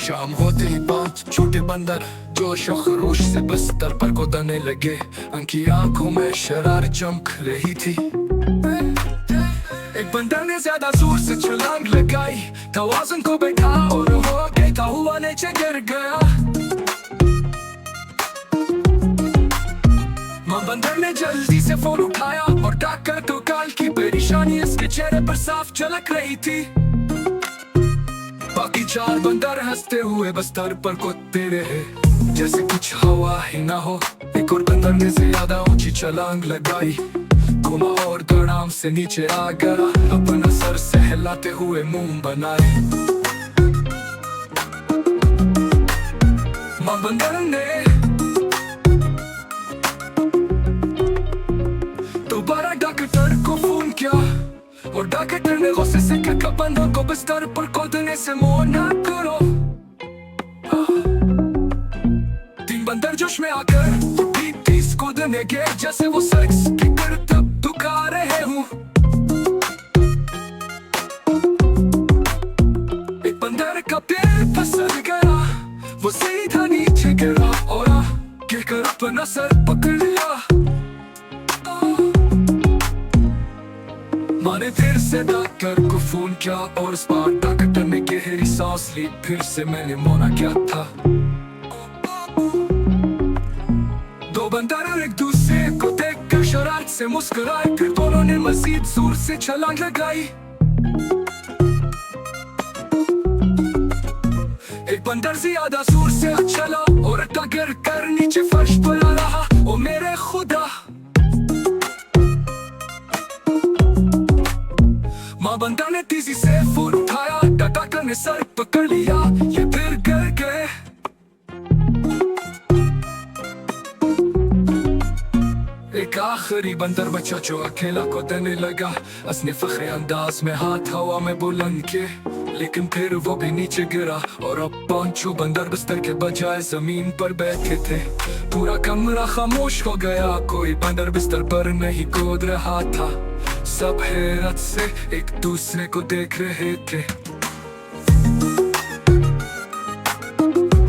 शाम होते ही 5 छोटे बंदर जोश और खरोश से बिस्तर पर कूदने लगे। उनकी आंखों में शरारत चमक रही थी। एक बंदर ने ज्यादा जोर से छलांग लगाई, तवाज़ुन को बैठा और वो गिरता हुआ नीचे गिर गया। मां बंदर ने जल्दी से फोन उठाया और डाककर तो काल की परेशानी इसके चेहरे पर साफ झलक रही थी। बाकी 4 बंदर हंसते हुए बिस्तर पर कूदते रहे जैसे कुछ हवा ही ना हो। एक और बंदर ने ज्यादा ऊंची छलांग लगाई, घुमा और धड़ाम से नीचे आ गया, अपना सर सहलाते हुए मुंह बनाए। मां बंदर ने दोबारा डॉक्टर को फोन किया और डॉक्टर ने गुस्से से कहा बंदर को बिस्तर पर कूदने से मना करो। 3 बंदर जोश में आकर तेज कूदने गए जैसे वो सर्कस की करतब दुखा रहे हूँ। एक बंदर का पैर फिसल गया, वो सीधा नीचे गिरा और गिरकर अपना सर पकड़ लिया। माँ ने फिर से डॉक्टर को फोन किया और इस बार डॉक्टर ने गहरी सांस ली। फिर से मैंने मना किया था। 2 बंदर एक दूसरे को देखकर शरारत से मुस्कुराए, फिर दोनों ने मजीद जोर से छलांग लगाई। एक बंदर ज्यादा जोर से चला और गिर कर नीचे फर्श पर आ रहा। ओ मेरे खुदा! मां बंदर ने तेजी से फोन उठाया, डॉक्टर ने सर पकड़ लिया, ये फिर गिर गए। एक आखिरी बंदर बचा जो अकेला कूदने लगा। उसने फख्रे अंदाज में हाथ हवा में बुलंद किए, लेकिन फिर वो भी नीचे गिरा और अब 5 बंदर बिस्तर के बजाय जमीन पर बैठे थे। पूरा कमरा खामोश हो गया, कोई बंदर बिस्तर पर नहीं कूद रहा था। सब हैरत से एक दूसरे को देख रहे थे।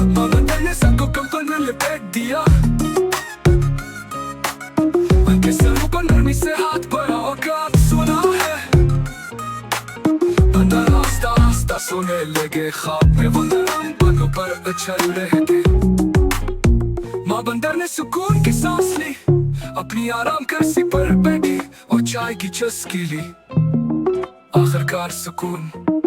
मां बंदर ने सबको कंबल में लपेट दिया, उनके सरों पर नरमी से हाथ बढ़ाओ सुना है। बंदर आस्ता आस्ता सोने लगे, ख्वाब में वो नरम पन्नों पर उछल रहे थे। मां बंदर ने सुकून की सांस ली, अपनी आराम कुर्सी पर बैठी और चाय की चुस्की ली। आखिरकार सुकून।